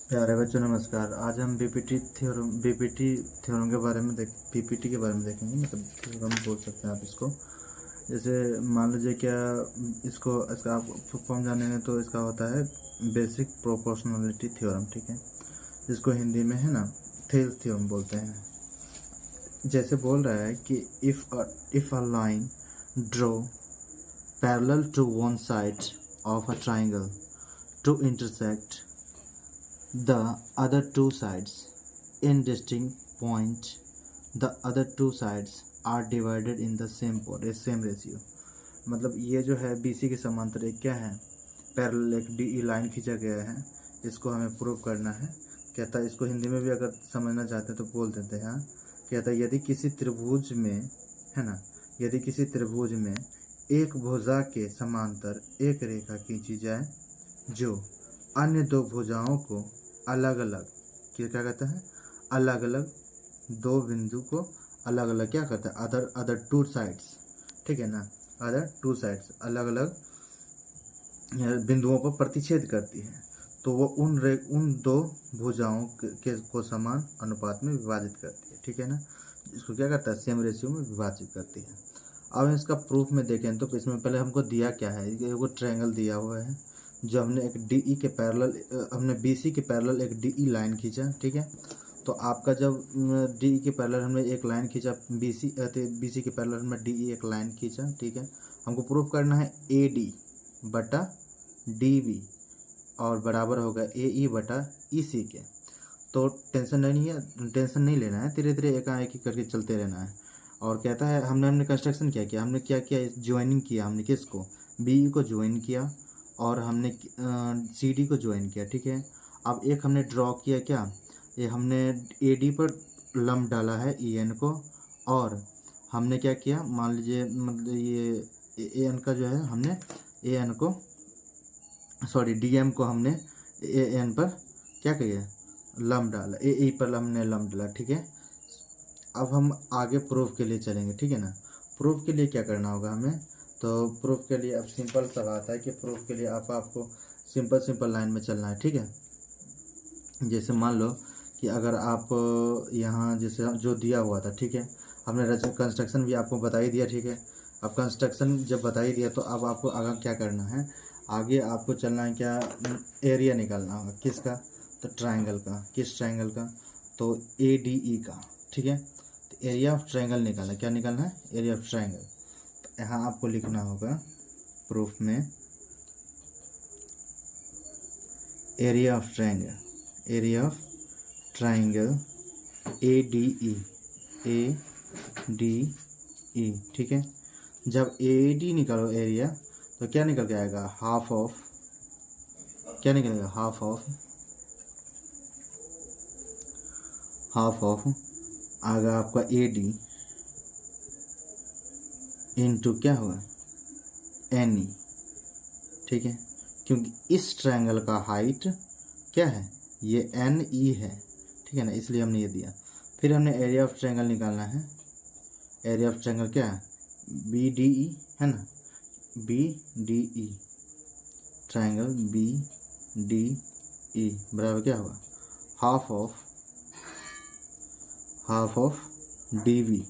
प्यारे बच्चों नमस्कार। आज हम बीपीटी थ्योरम के बारे में पीपीटी के बारे में देखेंगे। मतलब थ्योरम बोल सकते हैं आप इसको। जैसे मान लीजिए क्या इसका आप फॉर्म जानेंगे तो इसका होता है बेसिक प्रोपोर्शनलिटी थ्योरम, ठीक है, जिसको हिंदी में है ना थेल्स थ्योरम बोलते हैं। जैसे बोल रहा है कि if a line draw parallel to one side of a triangle to intersect the other two sides in distinct point, the other two sides are divided in the same ratio। मतलब ये जो है बीसी के समांतर एक क्या है, parallel एक डी लाइन खींचा गया है, इसको हमें प्रूव करना है। कहता है, इसको हिंदी में भी अगर समझना चाहते हैं तो बोल देते हैं। कहता है यदि किसी त्रिभुज में है ना, यदि किसी त्रिभुज में एक भुजा के समांतर एक रेखा खींची जाए जो अन्य दो भुजाओं को अलग अलग क्या कहता है, अलग अलग दो बिंदु को अलग अलग क्या करता है, अदर टू साइड्स, ठीक है ना, अदर टू साइड्स अलग अलग बिंदुओं पर प्रतिच्छेद करती है, तो वो उन दो भुजाओं को समान अनुपात में विभाजित करती है, ठीक है ना। इसको क्या करता है, सेम रेशियो में विभाजित करती है। अब इसका प्रूफ में देखें तो इसमें पहले हमको दिया क्या है, वो ट्रायंगल दिया हुआ है जो हमने एक डीई के पैरेलल, हमने बीसी के पैरेलल एक डीई लाइन खींचा, ठीक है। तो आपका जब डीई के पैरेलल हमने एक लाइन खींचा, बीसी के पैरेलल हमने डीई एक लाइन खींचा, ठीक है। हमको प्रूफ करना है ए डी बटा डी बी और बराबर होगा ए ई बटा ई सी के। तो टेंशन नहीं लेना है, धीरे धीरे एकाएक ही करके चलते रहना है। और कहता है हमने कंस्ट्रक्शन क्या किया, हमने क्या किया, ज्वाइनिंग किया, हमने किसको, बी को ज्वाइन किया और हमने सी डी को ज्वाइन किया, ठीक है। अब एक हमने ड्रॉ किया क्या, ये हमने ए डी पर लंब डाला है ई एन को, और हमने क्या किया, मान लीजिए मतलब ये ए एन का जो है हमने ए एन को डी एम को हमने ए एन पर क्या किया, लंब डाला, ए ई पर हमने लंब डाला, ठीक है। अब हम आगे प्रूफ के लिए चलेंगे, ठीक है ना। प्रूफ के लिए क्या करना होगा हमें, तो प्रूफ के लिए अब सिंपल सा बात है कि प्रूफ के लिए आपको सिंपल लाइन में चलना है, ठीक है। जैसे मान लो कि अगर आप यहाँ जैसे जो दिया हुआ था, ठीक है, हमने कंस्ट्रक्शन भी आपको बता ही दिया, ठीक है। अब कंस्ट्रक्शन जब बता ही दिया तो अब आपको आगे क्या करना है, आगे आपको चलना है क्या, एरिया निकालना होगा किसका, तो ट्राइंगल का। किस ट्राइंगल का, तो ए डी ई का, ठीक है। तो एरिया ऑफ ट्राइंगल निकालना, क्या निकालना है, एरिया ऑफ ट्राइंगल। यहाँ आपको लिखना होगा प्रूफ में area of triangle A D E, ठीक है। जब ए डी निकालो एरिया तो क्या निकल के आएगा, हाफ ऑफ, क्या निकलेगा, हाफ ऑफ आएगा आपका ए डी इंटू क्या होगा, एन ई, ठीक है। क्योंकि इस ट्रायंगल का हाइट क्या है, ये एन ई है, ठीक है ना, इसलिए हमने ये दिया। फिर हमने एरिया ऑफ ट्रायंगल निकालना है। एरिया ऑफ ट्रायंगल क्या है, बी डी ई है ना, B D E, triangle B D E बराबर क्या होगा, हाफ ऑफ डी वी,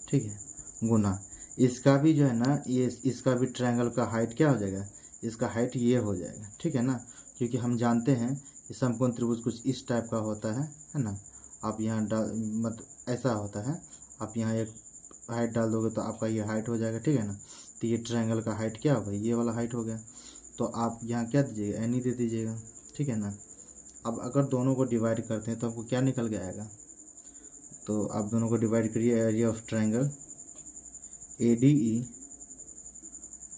ठीक है, गुना इसका भी जो है ना, ये इसका भी ट्रायंगल का हाइट क्या हो जाएगा, इसका हाइट ये हो जाएगा, ठीक है ना। क्योंकि हम जानते हैं कि समकोण त्रिभुज कुछ इस टाइप का होता है ना। आप यहाँ मतलब ऐसा होता है, आप यहाँ एक हाइट डाल दोगे तो आपका ये हाइट हो जाएगा, ठीक है ना। तो ये ट्रायंगल का हाइट क्या होगा, ये वाला हाइट हो गया। तो आप यहाँ क्या दीजिएगा, एन ई दे दीजिएगा, ठीक है ना। अब अगर दोनों को डिवाइड करते हैं तो आपको क्या निकल के आएगा, तो आप दोनों को डिवाइड करिए, area of triangle A D E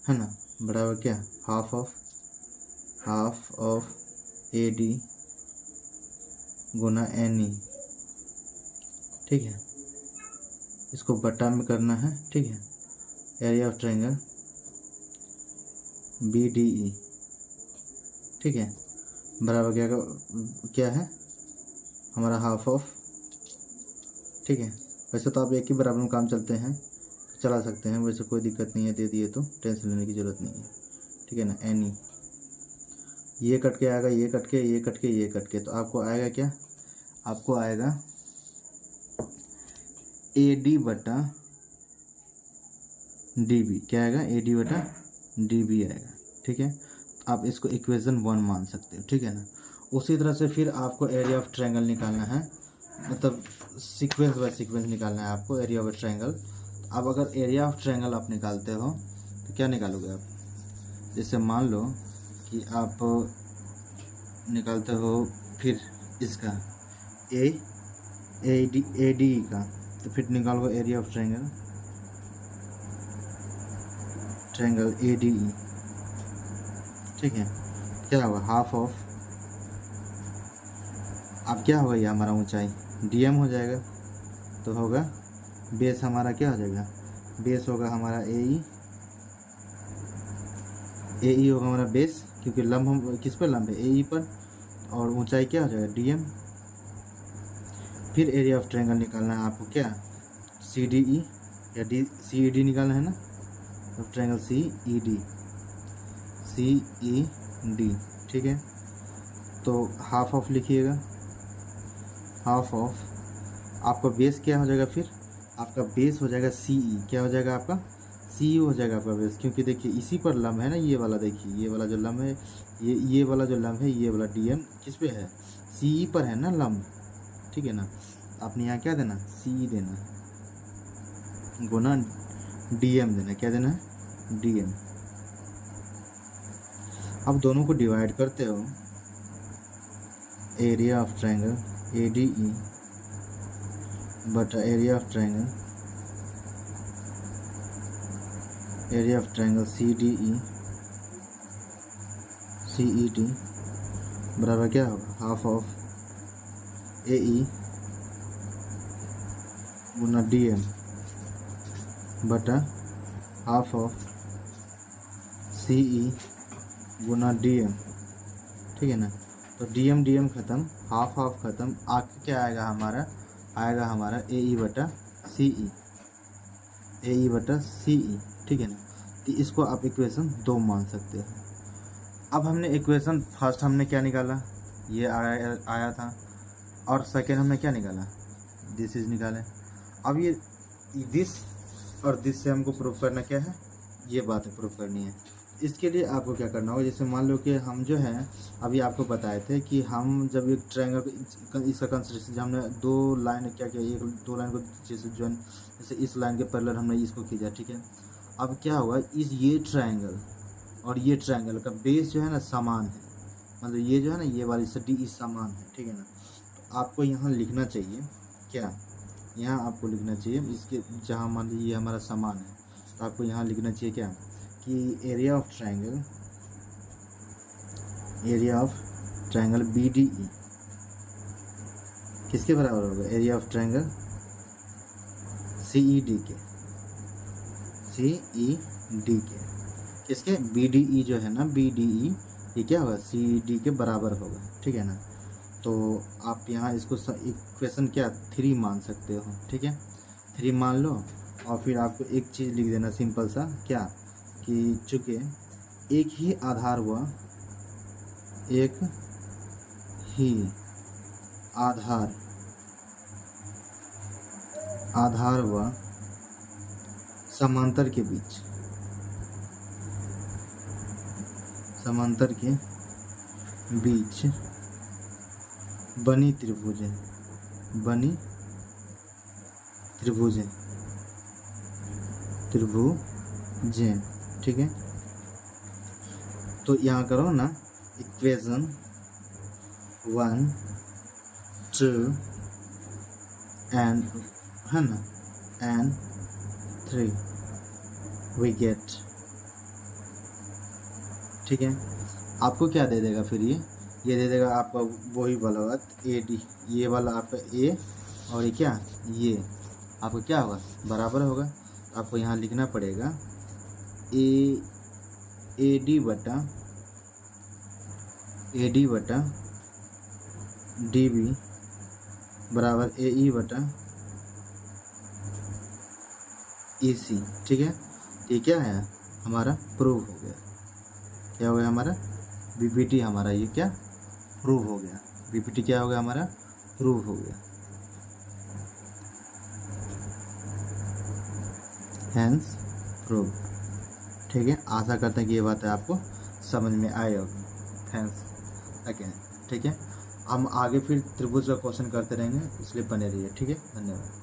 है ना बराबर क्या, हाफ ऑफ ए डी गुना एन ई, ठीक है। इसको बटा में करना है, ठीक है। Area of triangle B D E, ठीक है, बराबर क्या है हमारा हाफ ऑफ, ठीक है। वैसे तो आप एक ही बराबर में काम चला सकते हैं, वैसे कोई दिक्कत नहीं है, दे दिए तो टेंशन लेने की ज़रूरत नहीं है, ठीक है ना। एन ई ये कट के आएगा, ये कट के, ये कट के, ये कट के, तो आपको आएगा क्या, आपको आएगा AD बटा DB। क्या आएगा, AD बटा DB आएगा। ठीक है, आप इसको इक्वेशन 1 मान सकते हो। ठीक है ना। उसी तरह से फिर आपको एरिया ऑफ ट्रायंगल निकालना है, मतलब सीक्वेंस बाय सीक्वेंस निकालना है आपको एरिया ऑफ ट्रायंगल। अब अगर एरिया ऑफ ट्रायंगल आप निकालते हो तो क्या निकालोगे आप, जैसे मान लो कि आप निकालते हो फिर इसका AD का, तो फिर निकालो एरिया ऑफ ट्रायंगल ADE। ठीक है, क्या होगा, हाफ ऑफ, अब क्या होगा, ये हमारा ऊंचाई DM हो जाएगा, तो होगा बेस हमारा क्या हो जाएगा, बेस होगा हमारा AE होगा हमारा बेस, क्योंकि लंब हम किस पर लंब है, AE पर, और ऊंचाई क्या हो जाएगा DM। फिर एरिया ऑफ ट्रायंगल निकालना है आपको, क्या CDE या CED निकालना है ना, तो ट्रायंगल CED। ठीक है, तो हाफ ऑफ लिखिएगा, हाफ ऑफ आपका बेस क्या हो जाएगा, फिर आपका बेस हो जाएगा CE। क्या हो जाएगा आपका, CE हो जाएगा आपका बेस, क्योंकि देखिए इसी पर लंब है ना, ये वाला देखिए, ये वाला जो लंब है, ये वाला जो लंब है, ये वाला DM किस पे है, CE पर है ना लंब। ठीक है ना, आपने यहाँ क्या देना, CE देना गुना DM देना, क्या देना है, DM। अब दोनों को डिवाइड करते हो, एरिया ऑफ ट्रायंगल ADE बटा एरिया ऑफ ट्रायंगल CED बराबर क्या होगा, half of AE Guna DM बटा half of CE Guna DM। ठीक है ना, तो DM ख़त्म, हाफ ख़त्म, आगे क्या आएगा हमारा, आएगा हमारा AE बटा CE। ठीक है ना, तो इसको आप इक्वेशन 2 मान सकते हो। अब हमने इक्वेशन फर्स्ट हमने क्या निकाला, ये आया था, और सेकेंड हमने क्या निकाला, दिस इज निकाले। अब ये दिस और दिस से हमको प्रूफ करना क्या है, ये बात प्रूफ करनी है। इसके लिए आपको क्या करना होगा, जैसे मान लो कि हम जो है अभी आपको बताए थे कि हम जब एक ट्रायंगल इसका कंसिडरेशन, हमने 2 लाइन क्या किया, एक 2 लाइन को जैसे जॉइन, जैसे इस लाइन के पैरेलल हमने इसको खींचा। ठीक है, अब क्या होगा, ये ट्रायंगल और ये ट्रायंगल का बेस जो है ना समान है, मतलब ये जो है ना, ये वाली सटी इस समान है। ठीक है ना, तो आपको यहाँ लिखना चाहिए क्या, यहाँ आपको लिखना चाहिए इसके, जहाँ मान लीजिए ये हमारा समान है, तो आपको यहाँ लिखना चाहिए क्या, कि एरिया ऑफ ट्रायंगल BDE किसके बराबर होगा, एरिया ऑफ ट्रायंगल CED के, किसके, BDE जो है ना, BDE ये क्या होगा, CED के बराबर होगा। ठीक है ना, तो आप यहाँ इसको इक्वेशन क्या 3 मान सकते हो। ठीक है, 3 मान लो, और फिर आपको एक चीज़ लिख देना सिंपल सा, क्या कि चूँकि एक ही आधार व समांतर के बीच बनी त्रिभुजें। ठीक है, तो यहाँ करो ना, इक्वेशन 1, 2 एंड है ना एंड 3 वी गेट। ठीक है, आपको क्या दे देगा फिर, ये दे देगा आपका वही वाला होगा AD, ये वाला आपका A, और ये क्या, ये आपको क्या होगा, बराबर होगा। आपको यहाँ लिखना पड़ेगा AD बटा DB बराबर AE बटा EC। ठीक है, ये क्या है हमारा, प्रूव हो गया। क्या हो गया हमारा, बीपीटी हमारा ये क्या प्रूव हो गया। बीपीटी क्या हो गया हमारा, प्रूव हो गया। Hence prove. ठीक है, आशा करते हैं कि ये बात आपको समझ में आए होगी। Thanks again. ठीक है, हम आगे फिर त्रिभुज का क्वेश्चन करते रहेंगे, इसलिए बने रहिए। ठीक है, धन्यवाद।